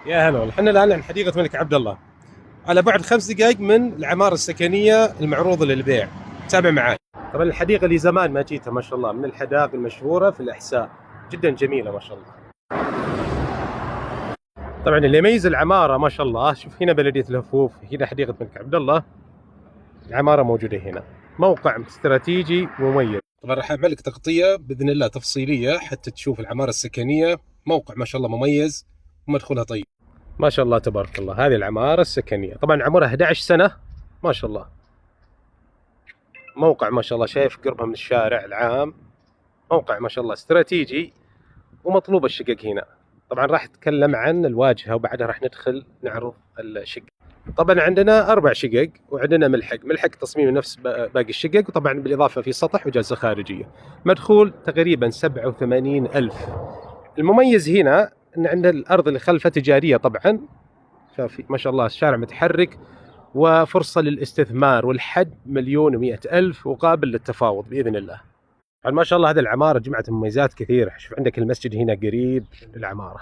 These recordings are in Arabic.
يا هلا والله، احنا الان عند حديقة الملك عبد الله على بعد 5 دقائق من العمارة السكنية المعروضة للبيع. تابع معي. طبعا الحديقة اللي زمان ما جيتها ما شاء الله، من الحدائق المشهورة في الأحساء، جدا جميلة ما شاء الله. طبعا اللي يميز العمارة ما شاء الله، شوف هنا بلدية الهفوف، هنا حديقة الملك عبد الله، العمارة موجودة هنا، موقع استراتيجي مميز. طبعا راح اعمل لك تغطية بإذن الله تفصيلية حتى تشوف العمارة السكنية، موقع ما شاء الله مميز ومدخلها طيب ما شاء الله تبارك الله. هذه العمارة السكنية طبعا عمرها 11 سنة ما شاء الله. موقع ما شاء الله، شايف قربها من الشارع العام، موقع ما شاء الله استراتيجي ومطلوب الشقق هنا. طبعا راح اتكلم عن الواجهة وبعدها راح ندخل نعرض الشقق. طبعا عندنا 4 شقق وعندنا ملحق تصميم نفس باقي الشقق، وطبعا بالإضافة في سطح وجلسة خارجية. مدخول تقريبا 87,000. المميز هنا ان عندنا الارض اللي خلفها تجاريه طبعا، ففي ما شاء الله الشارع متحرك وفرصه للاستثمار، والحد 1,100,000 وقابل للتفاوض باذن الله. ما شاء الله هذه العماره جمعت مميزات كثيره. شوف عندك المسجد هنا قريب للعماره،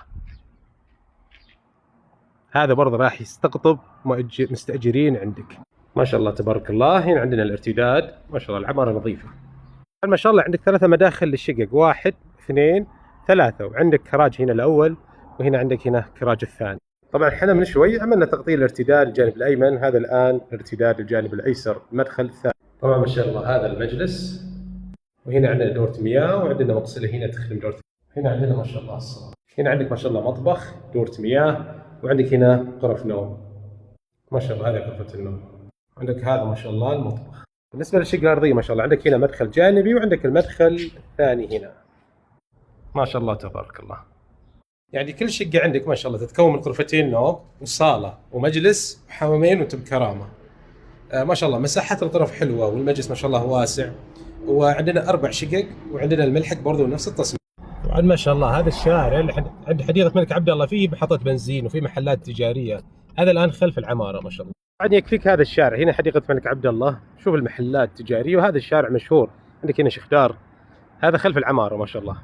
هذا برضه راح يستقطب مستاجرين عندك ما شاء الله تبارك الله. هنا عندنا الارتداد ما شاء الله، العماره نظيفه ما شاء الله. عندك 3 مداخل للشقق، 1 2 3، وعندك كراج هنا الأول، وهنا عندك هنا كراج الثاني. طبعا احنا من شوي عملنا تغطية الارتداد الجانب الأيمن، هذا الآن ارتداد الجانب الأيسر، المدخل الثاني. طبعا ما شاء الله هذا المجلس، وهنا عندنا دورة مياه، وعندنا مغسلة هنا تخدم دورة. هنا عندنا ما شاء الله الصالة، هنا عندك ما شاء الله مطبخ، دورة مياه، وعندك هنا غرف نوم ما شاء الله. هذه غرفة النوم، عندك هذا ما شاء الله المطبخ. بالنسبة للشقة الأرضية ما شاء الله، عندك هنا مدخل جانبي، وعندك المدخل الثاني هنا ما شاء الله تبارك الله. يعني كل شقة عندك ما شاء الله تتكون من غرفتين نوم وصالة ومجلس وحمامين وانت بكرامة. ما شاء الله مساحات الغرف حلوة، والمجلس ما شاء الله واسع. وعندنا 4 شقق، وعندنا الملحق برضو نفس التصميم. طبعا ما شاء الله هذا الشارع اللي عند حديقة الملك عبد الله فيه محطة بنزين وفي محلات تجارية، هذا الآن خلف العمارة ما شاء الله. طبعا يكفيك هذا الشارع، هنا حديقة الملك عبد الله، شوف المحلات التجارية، وهذا الشارع مشهور. عندك هنا شيخ دار، هذا خلف العمارة ما شاء الله.